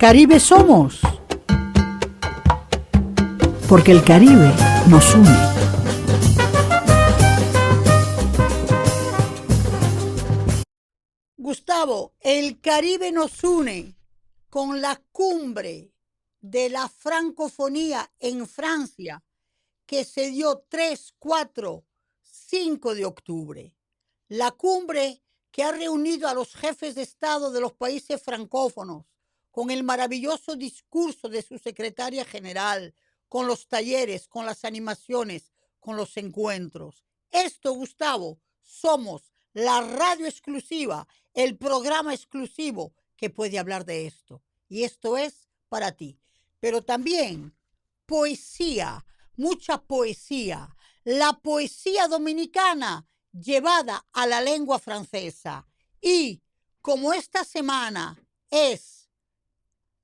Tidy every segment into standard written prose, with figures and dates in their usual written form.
Caribe somos, porque el Caribe nos une. Gustavo, el Caribe nos une con la cumbre de la francofonía en Francia, que se dio 3, 4, 5 de octubre. La cumbre que ha reunido a los jefes de Estado de los países francófonos, con el maravilloso discurso de su secretaria general, con los talleres, con las animaciones, con los encuentros. Esto, Gustavo, somos la radio exclusiva, el programa exclusivo que puede hablar de esto. Y esto es para ti. Pero también poesía, mucha poesía. La poesía dominicana llevada a la lengua francesa. Y como esta semana es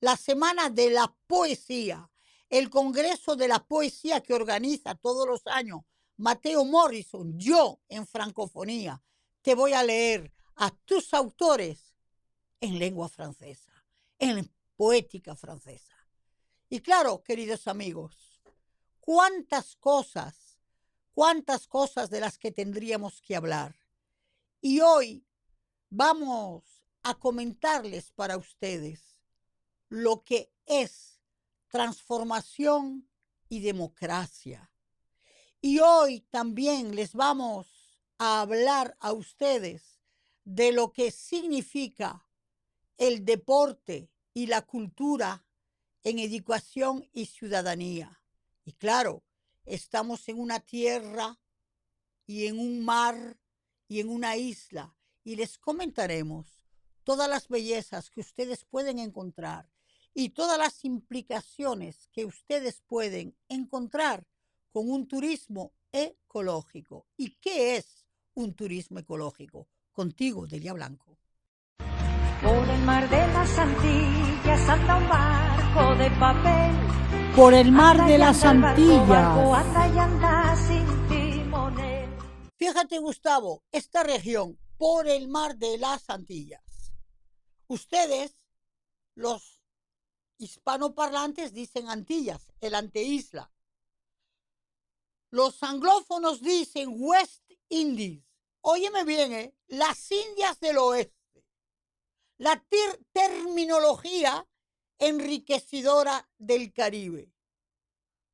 la Semana de la Poesía, el Congreso de la Poesía que organiza todos los años Mateo Morrison, yo en francofonía, te voy a leer a tus autores en lengua francesa, en poética francesa. Y claro, queridos amigos, cuántas cosas de las que tendríamos que hablar. Y hoy vamos a comentarles para ustedes lo que es transformación y democracia. Y hoy también les vamos a hablar a ustedes de lo que significa el deporte y la cultura en educación y ciudadanía. Y claro, estamos en una tierra y en un mar y en una isla, y les comentaremos todas las bellezas que ustedes pueden encontrar y todas las implicaciones que ustedes pueden encontrar con un turismo ecológico. ¿Y qué es un turismo ecológico? Contigo, Delia Blanco. Por el mar de las Antillas anda un barco de papel. Por el mar de las Antillas. Anda y anda sin timonel. Fíjate, Gustavo, esta región, por el mar de las Antillas. Ustedes, los hispanoparlantes, dicen Antillas, el anteisla. Los anglófonos dicen West Indies. Óyeme bien, las Indias del Oeste. La terminología enriquecedora del Caribe.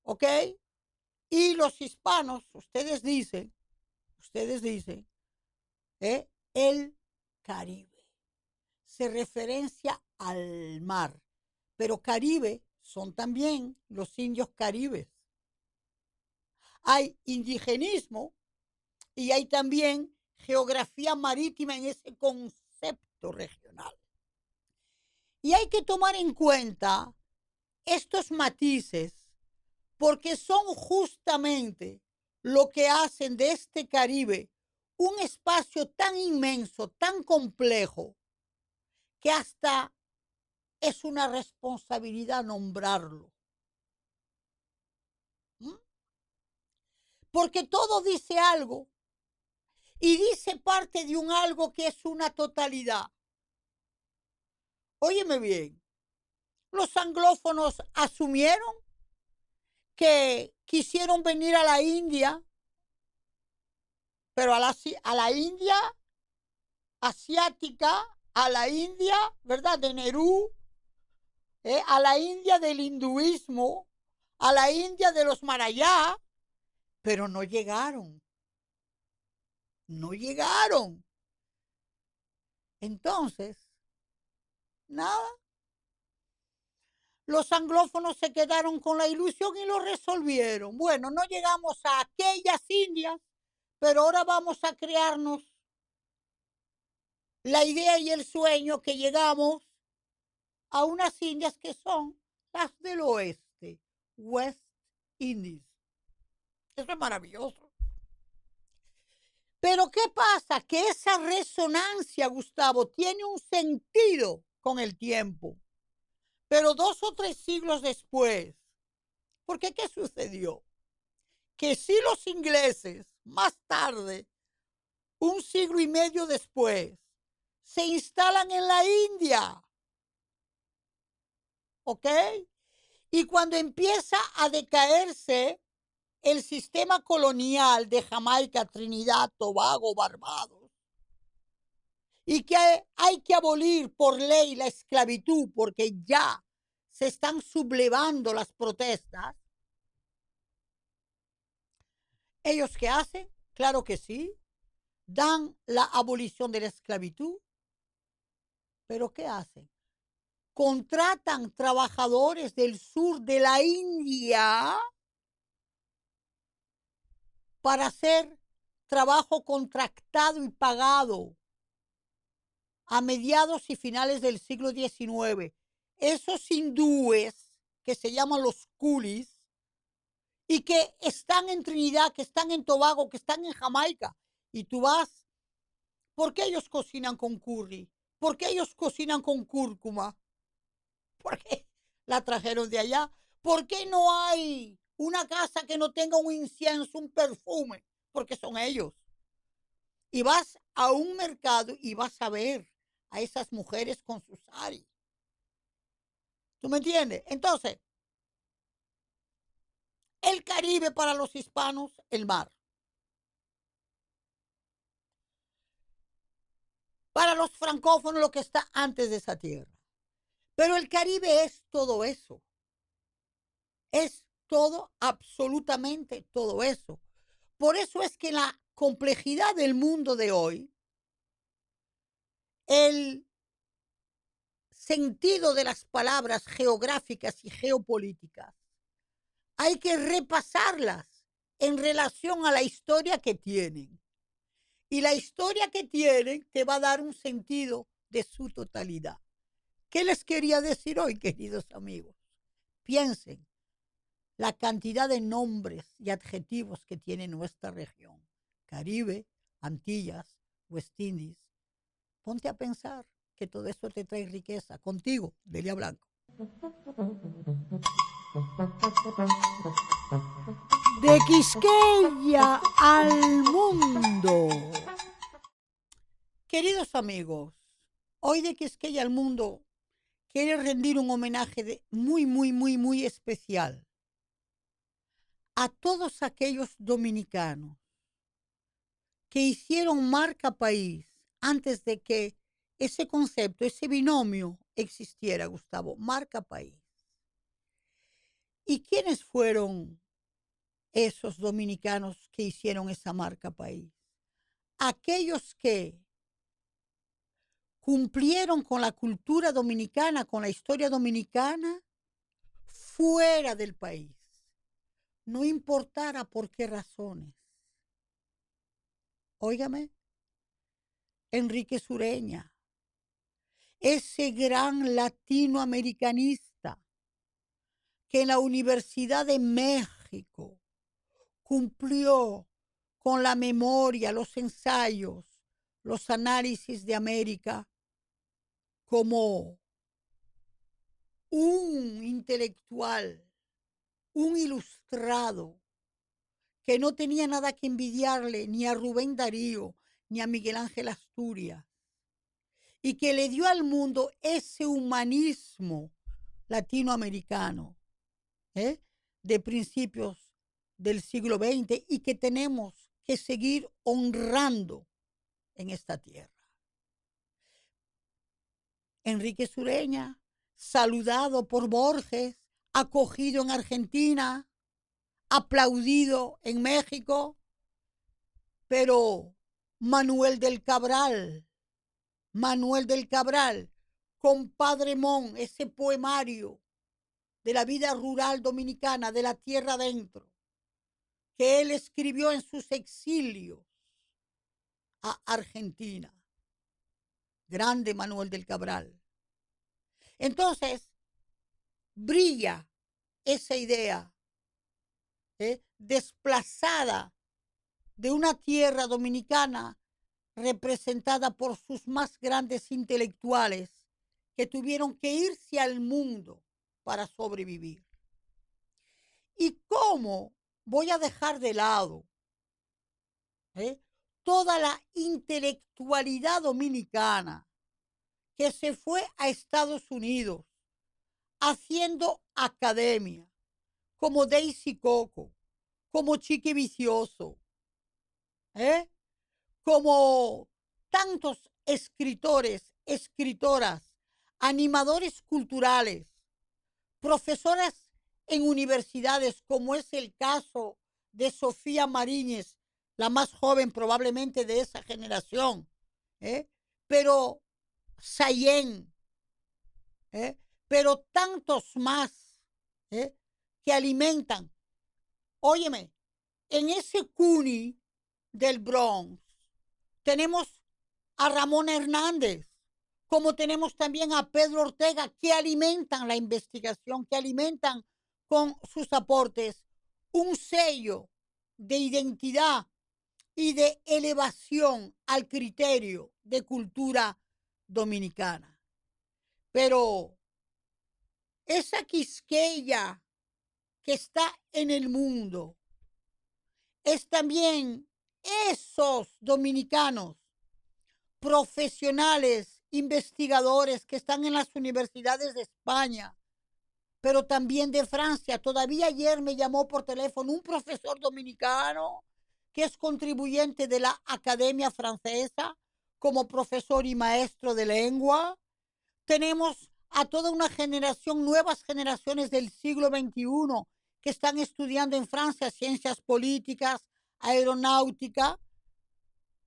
¿Ok? Y los hispanos, ustedes dicen, el Caribe. Se referencia al mar. Pero Caribe son también los indios caribes. Hay indigenismo y hay también geografía marítima en ese concepto regional. Y hay que tomar en cuenta estos matices porque son justamente lo que hacen de este Caribe un espacio tan inmenso, tan complejo, que hasta es una responsabilidad nombrarlo. Porque todo dice algo y dice parte de un algo que es una totalidad. Óyeme bien, los anglófonos asumieron que quisieron venir a la India, pero a la India asiática, a la India, ¿verdad?, de Nehru, a la India del hinduismo, a la India de los marayá, pero no llegaron. Entonces, nada. Los anglófonos se quedaron con la ilusión y lo resolvieron. Bueno, no llegamos a aquellas Indias, pero ahora vamos a crearnos la idea y el sueño que llegamos a unas Indias que son las del oeste, West Indies. Eso es maravilloso. Pero ¿qué pasa? Que esa resonancia, Gustavo, tiene un sentido con el tiempo. Pero 2 o 3 siglos después, ¿por qué? ¿Qué sucedió? Que si los ingleses, más tarde, 1 siglo y medio después, se instalan en la India. ¿ok? Y cuando empieza a decaerse el sistema colonial de Jamaica, Trinidad, Tobago, Barbados, y que hay que abolir por ley la esclavitud porque ya se están sublevando las protestas, ¿ellos qué hacen? Claro que sí, dan la abolición de la esclavitud, pero ¿qué hacen? Contratan trabajadores del sur de la India para hacer trabajo contractado y pagado a mediados y finales del siglo XIX. Esos hindúes que se llaman los coolies y que están en Trinidad, que están en Tobago, que están en Jamaica, y tú vas, ¿por qué ellos cocinan con curry? ¿Por qué ellos cocinan con cúrcuma? ¿Por qué la trajeron de allá? ¿Por qué no hay una casa que no tenga un incienso, un perfume? Porque son ellos. Y vas a un mercado y vas a ver a esas mujeres con sus saris. ¿Tú me entiendes? Entonces, el Caribe para los hispanos, el mar. Para los francófonos, lo que está antes de esa tierra. Pero el Caribe es todo eso. Es todo, absolutamente todo eso. Por eso es que la complejidad del mundo de hoy, el sentido de las palabras geográficas y geopolíticas, hay que repasarlas en relación a la historia que tienen. Y la historia que tienen te va a dar un sentido de su totalidad. ¿Qué les quería decir hoy, queridos amigos? Piensen la cantidad de nombres y adjetivos que tiene nuestra región. Caribe, Antillas, West Indies. Ponte a pensar que todo eso te trae riqueza. Contigo, Delia Blanco. De Quisqueya al mundo. Queridos amigos, hoy de Quisqueya al mundo quiero rendir un homenaje muy especial a todos aquellos dominicanos que hicieron marca país antes de que ese concepto, ese binomio existiera, Gustavo, marca país. ¿Y quiénes fueron esos dominicanos que hicieron esa marca país? Aquellos que cumplieron con la cultura dominicana, con la historia dominicana, fuera del país, no importara por qué razones. Óigame, Enrique Sureña, ese gran latinoamericanista que en la Universidad de México cumplió con la memoria, los ensayos, los análisis de América como un intelectual, un ilustrado, que no tenía nada que envidiarle ni a Rubén Darío, ni a Miguel Ángel Asturias, y que le dio al mundo ese humanismo latinoamericano de principios del siglo XX y que tenemos que seguir honrando en esta tierra. Enrique Sureña, saludado por Borges, acogido en Argentina, aplaudido en México, pero Manuel del Cabral, Compadre Mon, ese poemario de la vida rural dominicana, de la tierra adentro, que él escribió en sus exilios a Argentina. Grande Manuel del Cabral. Entonces, brilla esa idea desplazada de una tierra dominicana representada por sus más grandes intelectuales que tuvieron que irse al mundo para sobrevivir. ¿Y cómo voy a dejar de lado toda la intelectualidad dominicana que se fue a Estados Unidos haciendo academia, como Daisy Coco, como Chiqui Vicioso, ¿eh? Como tantos escritores, escritoras, animadores culturales, profesoras en universidades, como es el caso de Sofía Mariñez, la más joven probablemente de esa generación, ¿eh? Pero Sayen, ¿eh? Pero tantos más, ¿eh? Que alimentan. Óyeme, en ese CUNY del Bronx tenemos a Ramón Hernández, como tenemos también a Pedro Ortega, que alimentan la investigación, que alimentan con sus aportes un sello de identidad y de elevación al criterio de cultura dominicana. Pero esa Quisqueya que está en el mundo es también esos dominicanos profesionales, investigadores que están en las universidades de España, pero también de Francia. Todavía ayer me llamó por teléfono un profesor dominicano que es contribuyente de la Academia Francesa como profesor y maestro de lengua. Tenemos a toda una generación, nuevas generaciones del siglo XXI que están estudiando en Francia ciencias políticas, aeronáutica.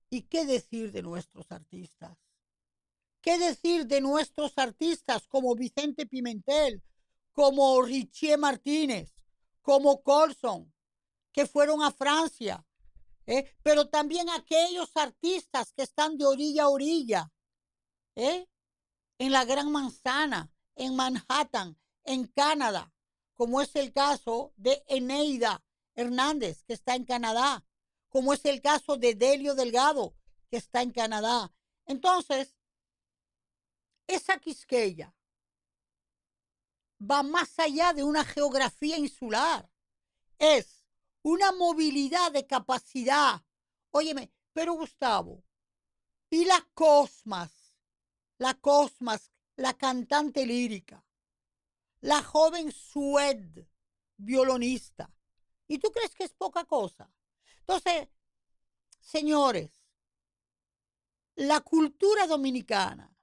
¿Y qué decir de nuestros artistas? ¿Qué decir de nuestros artistas como Vicente Pimentel, como Richie Martínez, como Colson, que fueron a Francia? Pero también aquellos artistas que están de orilla a orilla, ¿eh? En la Gran Manzana, en Manhattan, en Canadá, como es el caso de Eneida Hernández, que está en Canadá, como es el caso de Delio Delgado, que está en Canadá. Entonces, esa Quisqueya va más allá de una geografía insular. Es una movilidad de capacidad. Óyeme, pero Gustavo, ¿y la Cosmas, la cantante lírica, la joven Sued, violonista? ¿Y tú crees que es poca cosa? Entonces, señores, la cultura dominicana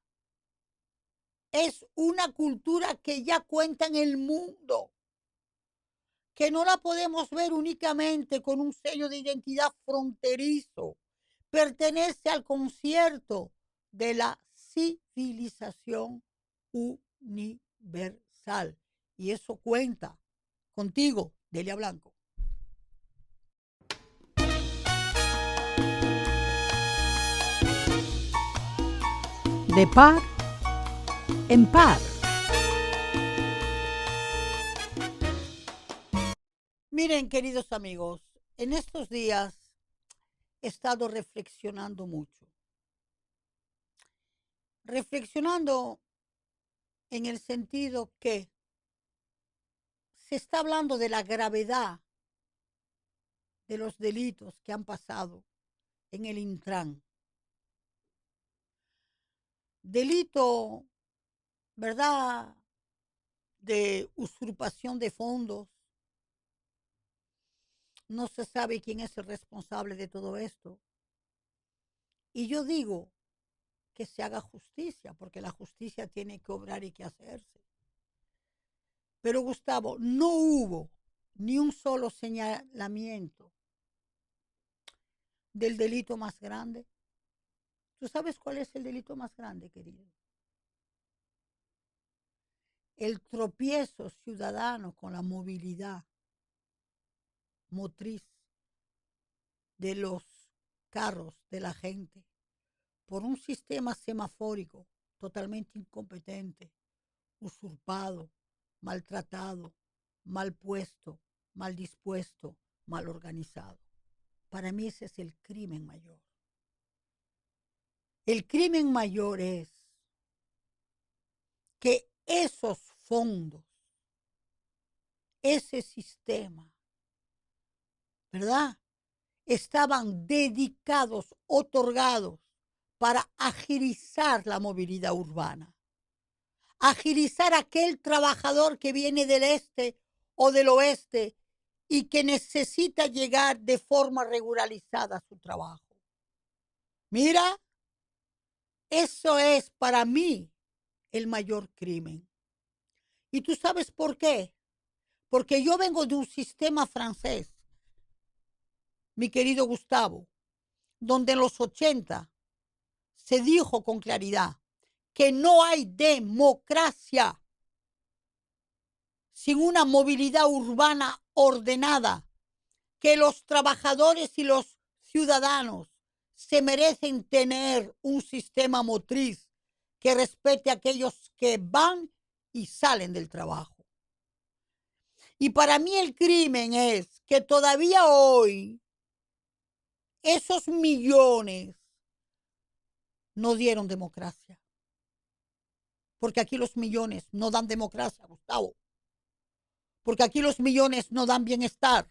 es una cultura que ya cuenta en el mundo, que no la podemos ver únicamente con un sello de identidad fronterizo. Pertenece al concierto de la civilización universal. Y eso cuenta contigo, Delia Blanco. De par en par. Miren, queridos amigos, en estos días he estado reflexionando mucho. Reflexionando en el sentido que se está hablando de la gravedad de los delitos que han pasado en el Intran. Delito, ¿verdad?, de usurpación de fondos. No se sabe quién es el responsable de todo esto. Y yo digo que se haga justicia, porque la justicia tiene que obrar y que hacerse. Pero Gustavo, no hubo ni un solo señalamiento del delito más grande. ¿Tú sabes cuál es el delito más grande, querido? El tropiezo ciudadano con la movilidad motriz de los carros de la gente por un sistema semafórico totalmente incompetente, usurpado, maltratado, mal puesto, mal dispuesto, mal organizado. Para mí ese es el crimen mayor. El crimen mayor es que esos fondos, ese sistema, ¿verdad?, estaban dedicados, otorgados para agilizar la movilidad urbana. agilizar a aquel trabajador que viene del este o del oeste y que necesita llegar de forma regularizada a su trabajo. Mira, eso es para mí el mayor crimen. ¿Y tú sabes por qué? Porque yo vengo de un sistema francés, mi querido Gustavo, donde en los 80 se dijo con claridad que no hay democracia sin una movilidad urbana ordenada, que los trabajadores y los ciudadanos se merecen tener un sistema motriz que respete a aquellos que van y salen del trabajo. Y para mí el crimen es que todavía hoy esos millones no dieron democracia. Porque aquí los millones no dan democracia, Gustavo. Porque aquí los millones no dan bienestar.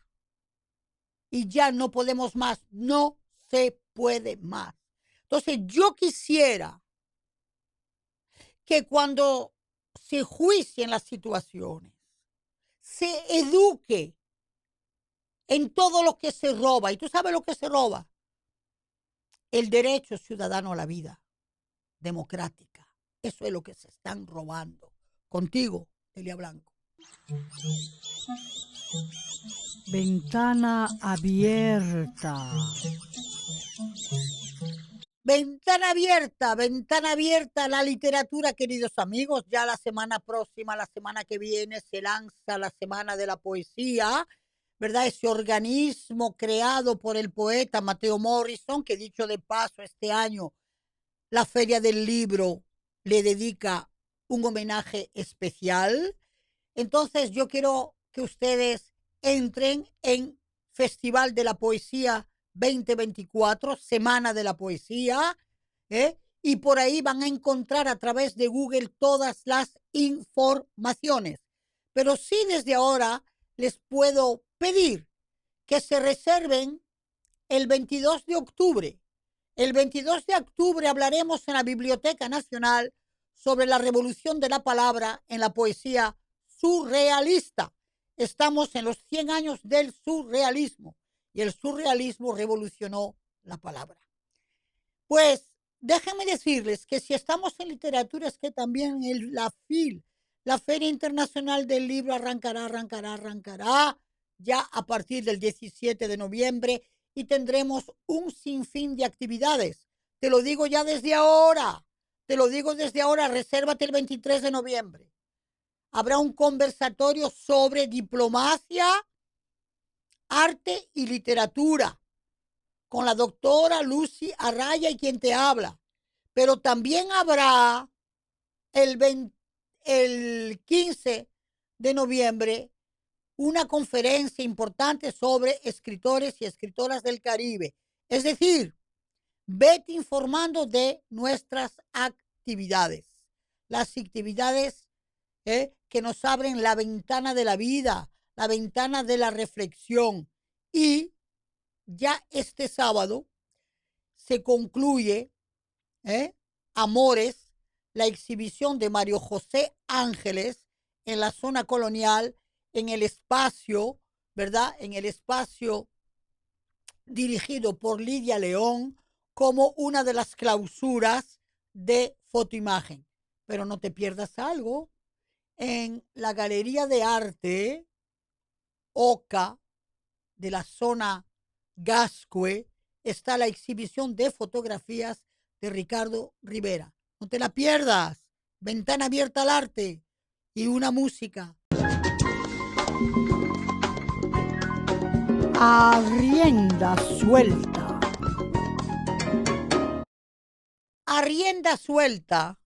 Y ya no podemos más. No se puede más. Entonces yo quisiera que cuando se juicien las situaciones, se eduque en todo lo que se roba. ¿Y tú sabes lo que se roba? El derecho ciudadano a la vida democrática. Eso es lo que se están robando. Contigo, Delia Blanco. Ventana abierta. Ventana abierta a la literatura, queridos amigos. Ya la semana próxima, la semana que viene, se lanza la Semana de la Poesía, ¿verdad? Ese organismo creado por el poeta Mateo Morrison, que dicho de paso, este año la Feria del Libro le dedica un homenaje especial. Entonces yo quiero que ustedes entren en Festival de la Poesía 2024, Semana de la Poesía, y por ahí van a encontrar a través de Google todas las informaciones. Pero sí desde ahora les puedo pedir que se reserven el 22 de octubre. El 22 de octubre hablaremos en la Biblioteca Nacional sobre la revolución de la palabra en la poesía surrealista. Estamos en los 100 años del surrealismo y el surrealismo revolucionó la palabra. Pues déjenme decirles que si estamos en literatura es que también la FIL, la Feria Internacional del Libro, arrancará ya a partir del 17 de noviembre y tendremos un sinfín de actividades. Te lo digo ya desde ahora, resérvate el 23 de noviembre. Habrá un conversatorio sobre diplomacia, arte y literatura con la doctora Lucy Arraya y quien te habla. Pero también habrá el 15 de noviembre una conferencia importante sobre escritores y escritoras del Caribe. Es decir, vete informando de nuestras actividades. Las actividades que nos abren la ventana de la vida, la ventana de la reflexión. Y ya este sábado se concluye, Amores, la exhibición de Mario José Ángeles en la zona colonial, en el espacio, ¿verdad? En el espacio dirigido por Lidia León como una de las clausuras de fotoimagen. Pero no te pierdas algo. En la Galería de Arte Oca de la zona Gascue está la exhibición de fotografías de Ricardo Rivera. No te la pierdas. Ventana abierta al arte y una música. A rienda suelta. A rienda suelta.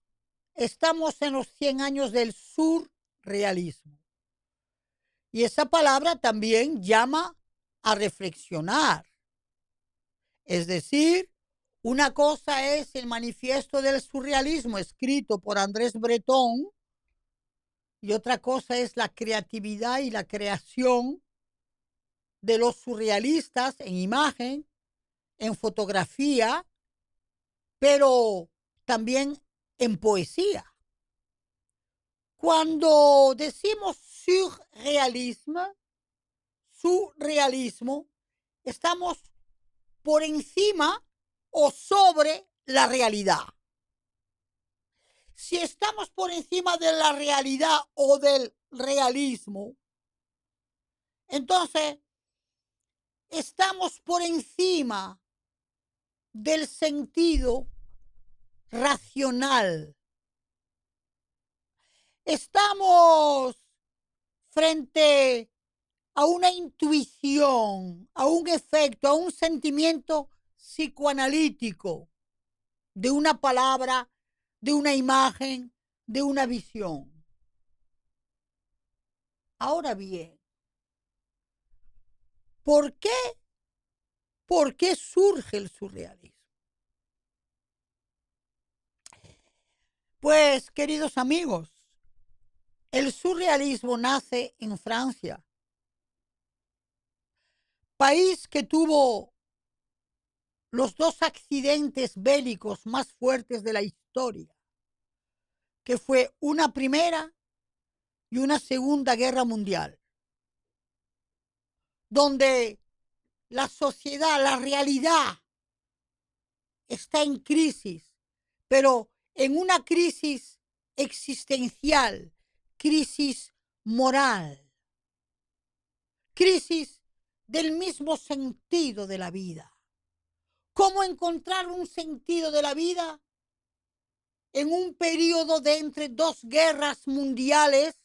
Estamos en los 100 años del surrealismo. Y esa palabra también llama a reflexionar. Es decir, una cosa es el manifiesto del surrealismo escrito por Andrés Breton y otra cosa es la creatividad y la creación de los surrealistas en imagen, en fotografía, pero también en poesía. Cuando decimos surrealismo, estamos por encima o sobre la realidad. Si estamos por encima de la realidad o del realismo, entonces estamos por encima del sentido racional. Estamos frente a una intuición, a un efecto, a un sentimiento psicoanalítico de una palabra, de una imagen, de una visión. Ahora bien, ¿por qué? ¿Por qué surge el surrealismo? Pues, queridos amigos, el surrealismo nace en Francia, país que tuvo los dos accidentes bélicos más fuertes de la historia, que fue una primera y una segunda guerra mundial, donde la sociedad, la realidad está en crisis, pero en una crisis existencial, crisis moral, crisis del mismo sentido de la vida. ¿Cómo encontrar un sentido de la vida en un periodo de entre dos guerras mundiales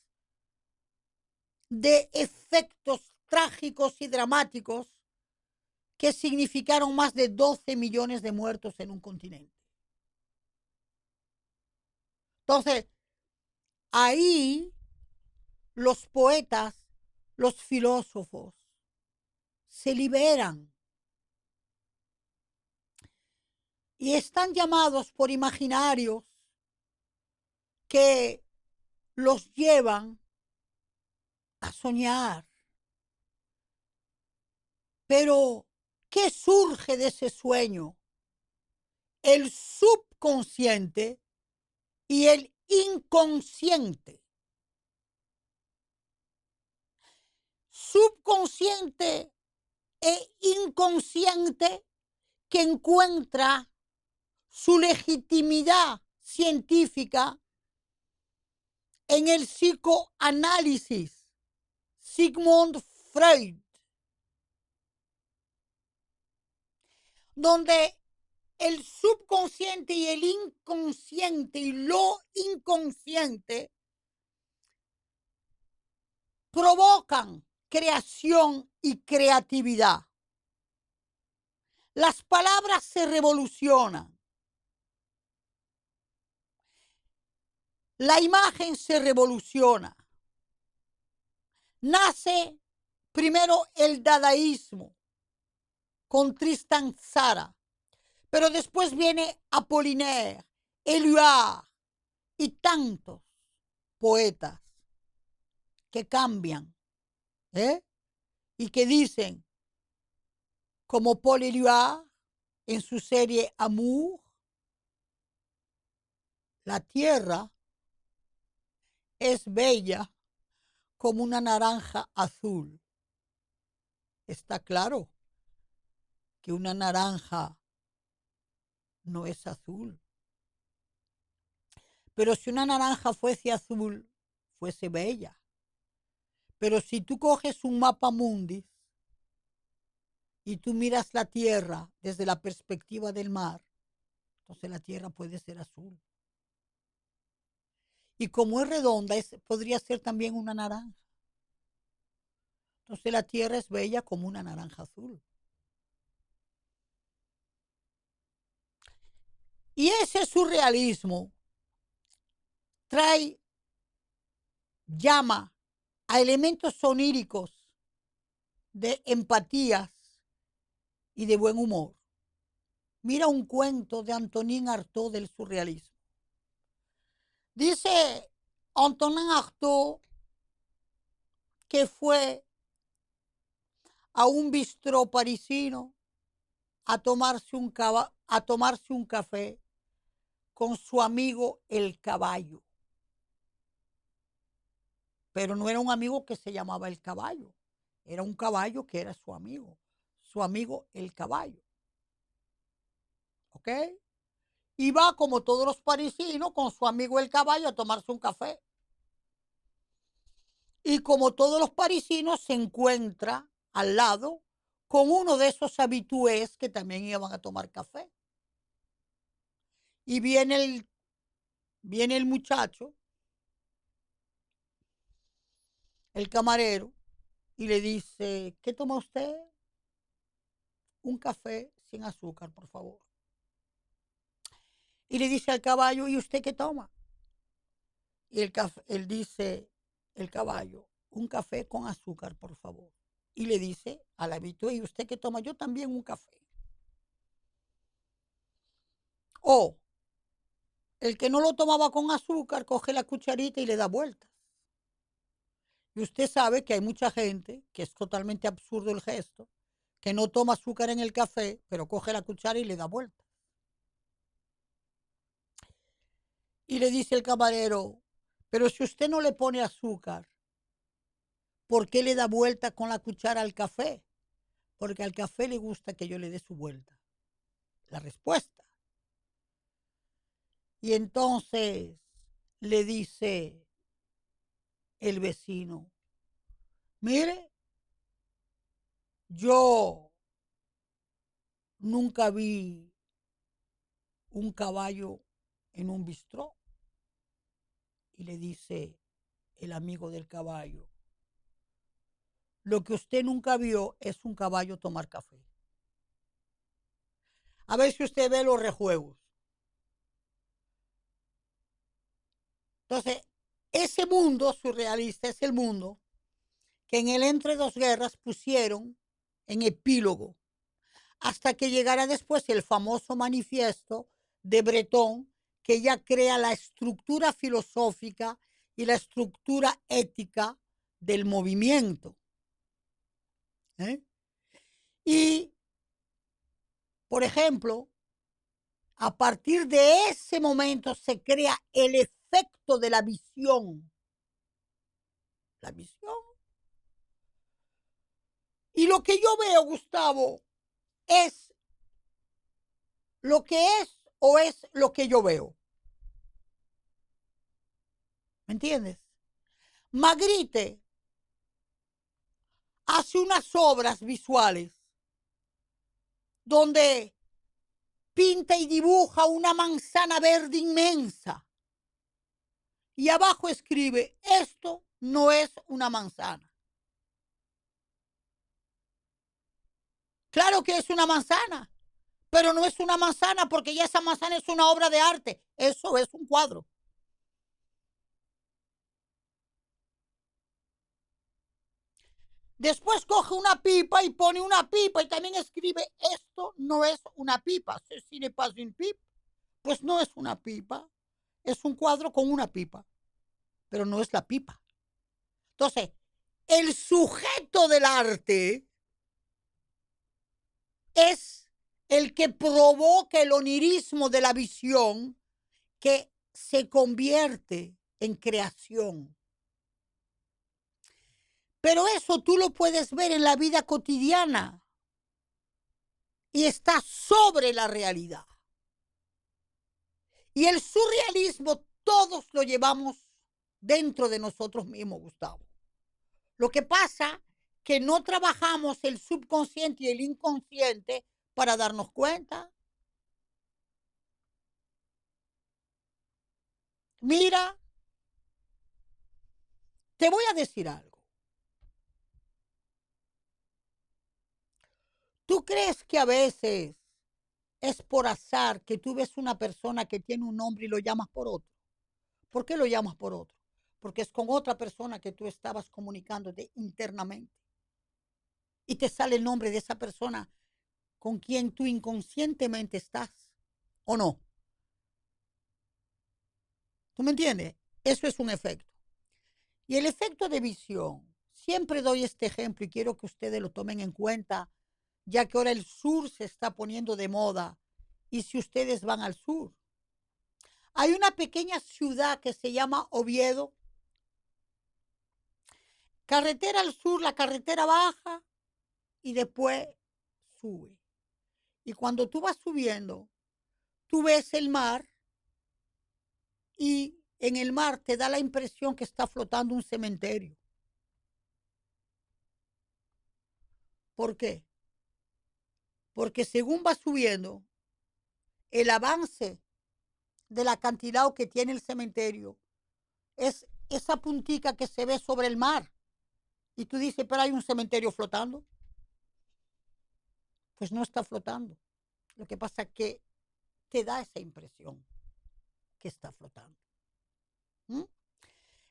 de efectos trágicos y dramáticos que significaron más de 12 millones de muertos en un continente? Entonces, ahí los poetas, los filósofos, se liberan y están llamados por imaginarios que los llevan a soñar. Pero, ¿qué surge de ese sueño? El subconsciente y el inconsciente. Subconsciente e inconsciente que encuentra su legitimidad científica en el psicoanálisis. Sigmund Freud, donde el subconsciente y el inconsciente y lo inconsciente provocan creación y creatividad. Las palabras se revolucionan. La imagen se revoluciona. Nace primero el dadaísmo con Tristan Tzara, pero después viene Apollinaire, Éluard y tantos poetas que cambian, y que dicen, como Paul Éluard en su serie Amour, la tierra es bella como una naranja azul. Está claro que una naranja no es azul. Pero si una naranja fuese azul, fuese bella. Pero si tú coges un mapa mundi y tú miras la tierra desde la perspectiva del mar, entonces la tierra puede ser azul. Y como es redonda, podría ser también una naranja. Entonces la tierra es bella como una naranja azul. Y ese surrealismo llama a elementos soníricos de empatías y de buen humor. Mira un cuento de Antonin Artaud del surrealismo. Dice Antonin Artaud que fue a un bistró parisino a tomarse un café con su amigo el caballo. pero no era un amigo que se llamaba el caballo, era un caballo que era su amigo el caballo. ¿Ok? Y va como todos los parisinos con su amigo el caballo a tomarse un café. Y como todos los parisinos se encuentra al lado con uno de esos habitués que también iban a tomar café. Y viene el muchacho, el camarero, y le dice, ¿qué toma usted? Un café sin azúcar, por favor. Y le dice al caballo, ¿y usted qué toma? Y él dice, el caballo, un café con azúcar, por favor. Y le dice al habitué, ¿y usted qué toma? Yo también un café. O el que no lo tomaba con azúcar, coge la cucharita y le da vueltas. Y usted sabe que hay mucha gente, que es totalmente absurdo el gesto, que no toma azúcar en el café, pero coge la cuchara y le da vueltas. Y le dice el camarero, pero si usted no le pone azúcar, ¿por qué le da vuelta con la cuchara al café? Porque al café le gusta que yo le dé su vuelta. La respuesta. Y entonces le dice el vecino, mire, yo nunca vi un caballo en un bistró. Y le dice el amigo del caballo, lo que usted nunca vio es un caballo tomar café. A ver si usted ve los rejuegos. Entonces, ese mundo surrealista es el mundo que en el Entre dos Guerras pusieron en epílogo, hasta que llegara después el famoso manifiesto de Breton, que ya crea la estructura filosófica y la estructura ética del movimiento. Y, por ejemplo, a partir de ese momento se crea el efecto de la visión. La visión. Y lo que yo veo, Gustavo, es lo que es o es lo que yo veo. ¿Me entiendes? Magritte hace unas obras visuales donde pinta y dibuja una manzana verde inmensa y abajo escribe, esto no es una manzana. Claro que es una manzana, pero no es una manzana porque ya esa manzana es una obra de arte. Eso es un cuadro. Después coge una pipa y pone una pipa y también escribe, esto no es una pipa. Si le pasa un pip, pues no es una pipa. Es un cuadro con una pipa, pero no es la pipa. Entonces, el sujeto del arte es el que provoca el onirismo de la visión que se convierte en creación. Pero eso tú lo puedes ver en la vida cotidiana y está sobre la realidad. Y el surrealismo todos lo llevamos dentro de nosotros mismos, Gustavo. Lo que pasa que no trabajamos el subconsciente y el inconsciente para darnos cuenta. Mira, te voy a decir algo. ¿Tú crees que a veces es por azar que tú ves una persona que tiene un nombre y lo llamas por otro? ¿Por qué lo llamas por otro? Porque es con otra persona que tú estabas comunicándote internamente. Y te sale el nombre de esa persona con quien tú inconscientemente estás, ¿o no? ¿Tú me entiendes? Eso es un efecto. Y el efecto de visión, siempre doy este ejemplo y quiero que ustedes lo tomen en cuenta, ya que ahora el sur se está poniendo de moda. Y si ustedes van al sur, hay una pequeña ciudad que se llama Oviedo. Carretera al sur, la carretera baja y después sube. Y cuando tú vas subiendo, tú ves el mar y en el mar te da la impresión que está flotando un cementerio. ¿Por qué? Porque según va subiendo, el avance del acantilado que tiene el cementerio es esa puntica que se ve sobre el mar. Y tú dices, pero hay un cementerio flotando. Pues no está flotando. Lo que pasa es que te da esa impresión que está flotando. ¿Mm?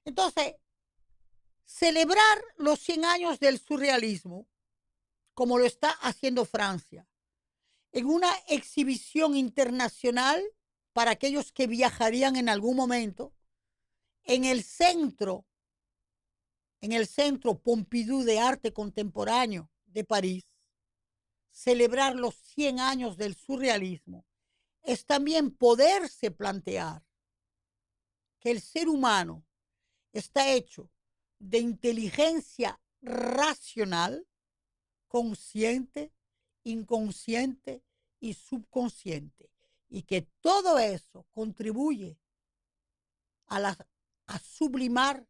Entonces, celebrar los 100 años del surrealismo, como lo está haciendo Francia, en una exhibición internacional para aquellos que viajarían en algún momento, en el centro Pompidou de Arte Contemporáneo de París, celebrar los 100 años del surrealismo, es también poderse plantear que el ser humano está hecho de inteligencia racional, consciente, inconsciente y subconsciente, y que todo eso contribuye a sublimar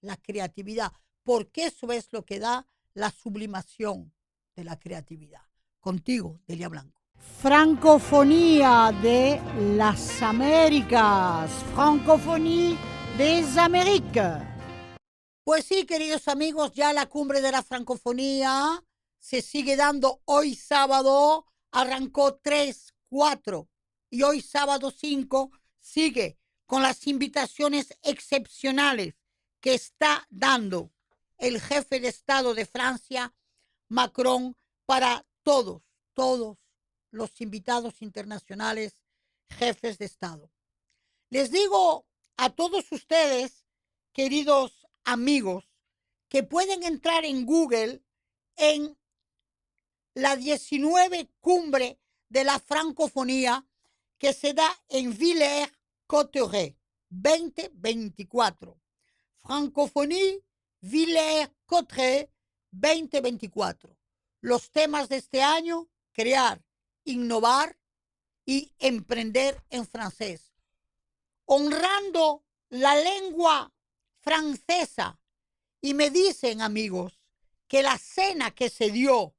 la creatividad, porque eso es lo que da la sublimación de la creatividad. Contigo, Delia Blanco. Francofonía de las Américas. Francophonie des Amériques. Pues sí, queridos amigos, ya la cumbre de la francofonía se sigue dando hoy sábado, arrancó 3, 4 y hoy sábado 5 sigue con las invitaciones excepcionales que está dando el jefe de Estado de Francia, Macron, para todos los invitados internacionales, jefes de Estado. Les digo a todos ustedes, queridos amigos, que pueden entrar en Google en la 19 cumbre de la francofonía que se da en Villers-Cotterêts 2024. Francofonie Villers-Cotterêts 2024. Los temas de este año: crear, innovar y emprender en francés. Honrando la lengua francesa. Y me dicen, amigos, que la cena que se dio,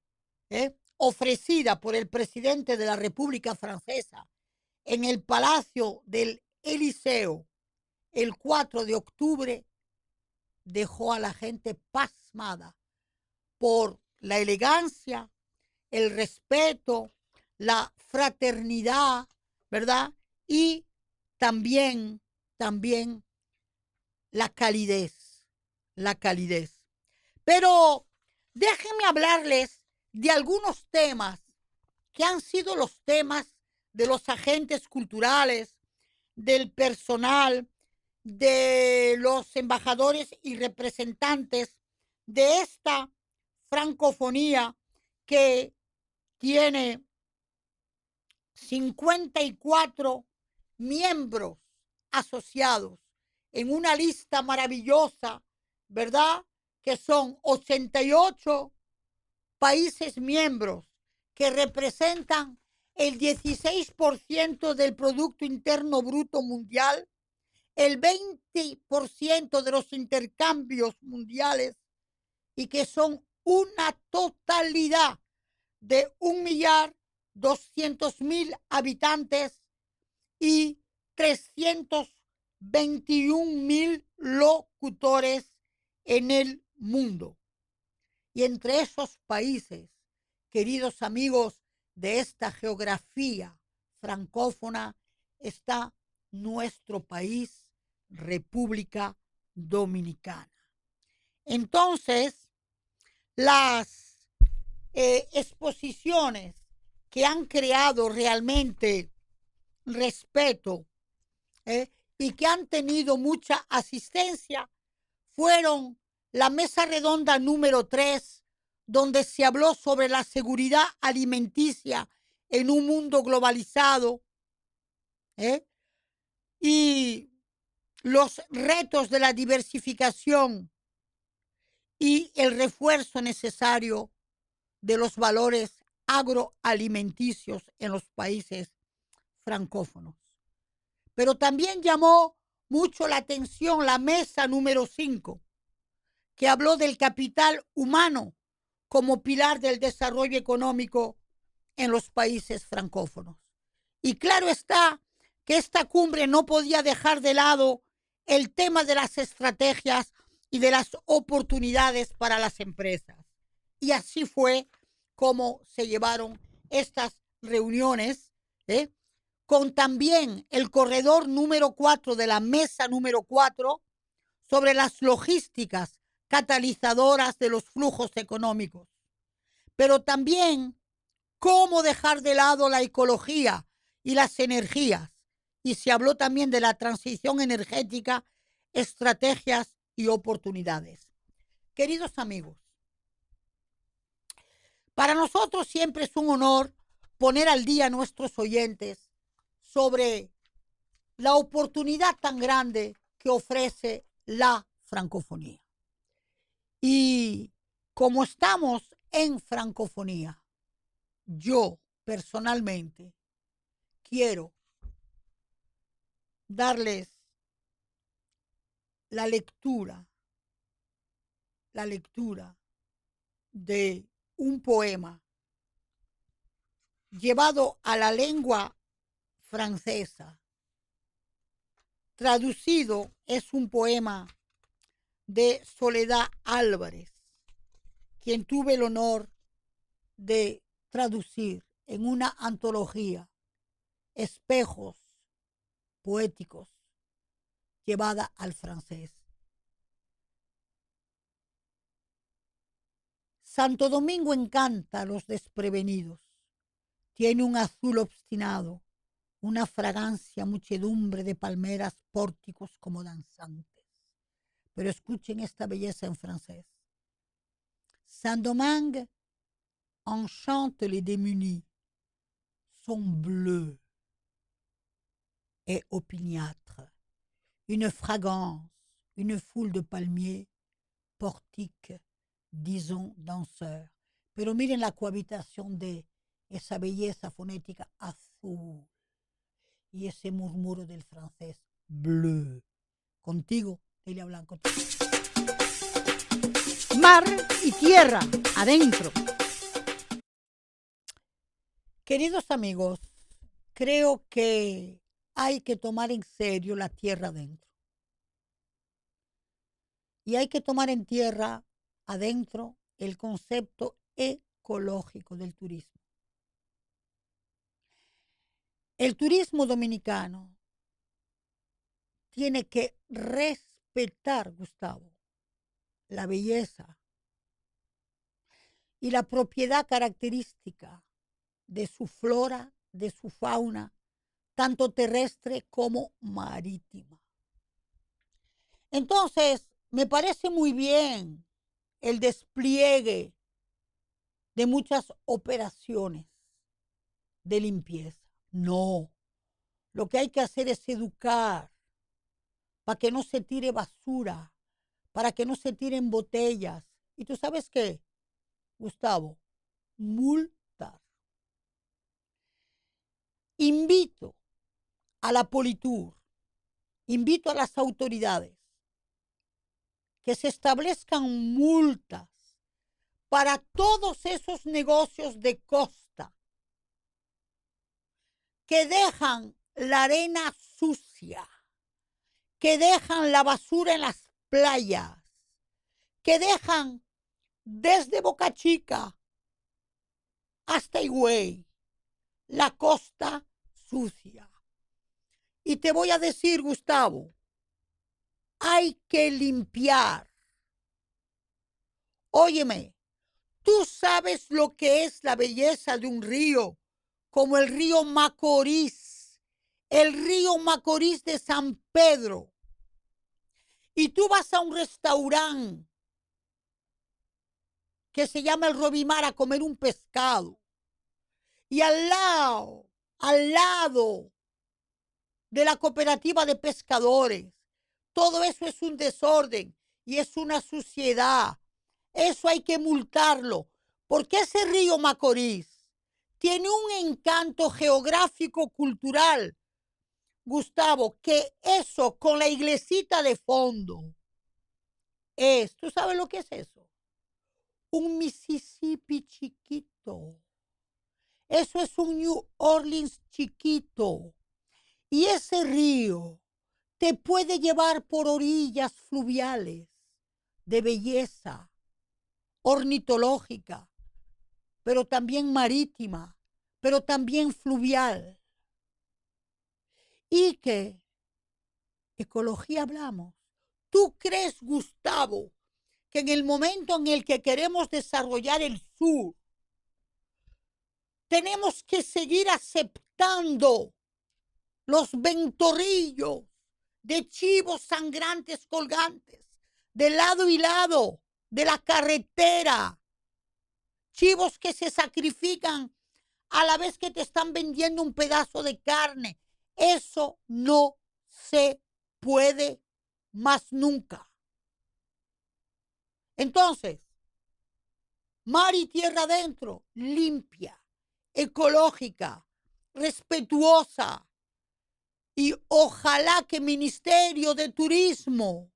ofrecida por el presidente de la República Francesa en el Palacio del Eliseo el 4 de octubre, dejó a la gente pasmada por la elegancia, el respeto, la fraternidad, ¿verdad? Y también la calidez. Pero déjenme hablarles de algunos temas que han sido los temas de los agentes culturales, del personal, de los embajadores y representantes de esta francofonía que tiene 54 miembros asociados en una lista maravillosa, ¿verdad? Que son 88 países miembros que representan el 16% del Producto Interno Bruto Mundial, el 20% de los intercambios mundiales, y que son una totalidad de 1.200.000 habitantes y 321.000 locutores en el mundo. Y entre esos países, queridos amigos de esta geografía francófona, está nuestro país, República Dominicana. Entonces, las exposiciones que han creado realmente respeto y que han tenido mucha asistencia fueron la mesa redonda número 3, donde se habló sobre la seguridad alimenticia en un mundo globalizado y los retos de la diversificación y el refuerzo necesario de los valores agroalimenticios en los países francófonos. Pero también llamó mucho la atención la mesa número 5, que habló del capital humano como pilar del desarrollo económico en los países francófonos. Y claro está que esta cumbre no podía dejar de lado el tema de las estrategias y de las oportunidades para las empresas. Y así fue como se llevaron estas reuniones, con también el corredor número 4 de la mesa número 4 sobre las logísticas catalizadoras de los flujos económicos. Pero también cómo dejar de lado la ecología y las energías. Y se habló también de la transición energética, estrategias y oportunidades. Queridos amigos, para nosotros siempre es un honor poner al día a nuestros oyentes sobre la oportunidad tan grande que ofrece la francofonía. Y como estamos en francofonía, yo personalmente quiero darles la lectura de un poema llevado a la lengua francesa. Traducido es un poema de Soledad Álvarez, quien tuve el honor de traducir en una antología, Espejos Poéticos, llevada al francés. Santo Domingo encanta a los desprevenidos. Tiene un azul obstinado, una fragancia, muchedumbre de palmeras, pórticos como danzantes. Pero escuchen esta belleza en francés. Saint-Domingue enchante les démunis, sont bleus et opiniâtres. Une fragance, une foule de palmiers, portiques, disons danseurs. Pero miren la cohabitación de esa belleza fonética azul y ese murmuro del francés bleu. Contigo, Delia Blanco. Mar y tierra, adentro. Queridos amigos, creo que hay que tomar en serio la tierra adentro. Y hay que tomar en tierra adentro el concepto ecológico del turismo. El turismo dominicano tiene que respetar, Gustavo, la belleza y la propiedad característica de su flora, de su fauna, tanto terrestre como marítima. Entonces, me parece muy bien el despliegue de muchas operaciones de limpieza. No, lo que hay que hacer es educar para que no se tire basura, para que no se tiren botellas. ¿Y tú sabes qué, Gustavo? Multar. Invito a la Politur, invito a las autoridades que se establezcan multas para todos esos negocios de costa que dejan la arena sucia, que dejan la basura en las playas, que dejan desde Boca Chica hasta Higüey la costa sucia. Y te voy a decir, Gustavo, hay que limpiar. Óyeme, tú sabes lo que es la belleza de un río, como el río Macorís, el río Macorís de San Pedro. Y tú vas a un restaurante que se llama el Robimar a comer un pescado. Y al lado de la cooperativa de pescadores, todo eso es un desorden y es una suciedad. Eso hay que multarlo, porque ese río Macorís tiene un encanto geográfico cultural, Gustavo, que eso con la iglesita de fondo ¿tú sabes lo que es eso? Un Mississippi chiquito. Eso es un New Orleans chiquito. Y ese río te puede llevar por orillas fluviales de belleza ornitológica, pero también marítima, pero también fluvial. Y que ecología hablamos. ¿Tú crees, Gustavo, que en el momento en el que queremos desarrollar el sur, tenemos que seguir aceptando los ventorrillos de chivos sangrantes colgantes de lado y lado de la carretera? Chivos que se sacrifican a la vez que te están vendiendo un pedazo de carne. Eso no se puede más nunca. Entonces, mar y tierra adentro, limpia, ecológica, respetuosa. Y ojalá que el Ministerio de Turismo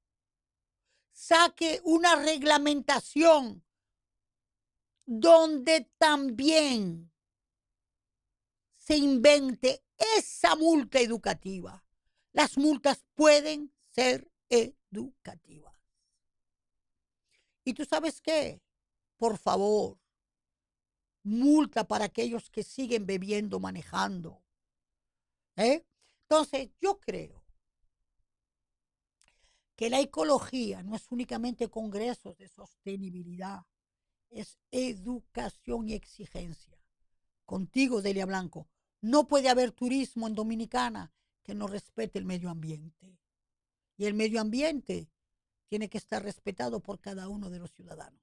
saque una reglamentación donde también se invente esa multa educativa. Las multas pueden ser educativas. ¿Y tú sabes qué? Por favor, multa para aquellos que siguen bebiendo, manejando. Entonces, yo creo que la ecología no es únicamente congresos de sostenibilidad, es educación y exigencia. Contigo, Delia Blanco, no puede haber turismo en Dominicana que no respete el medio ambiente. Y el medio ambiente tiene que estar respetado por cada uno de los ciudadanos.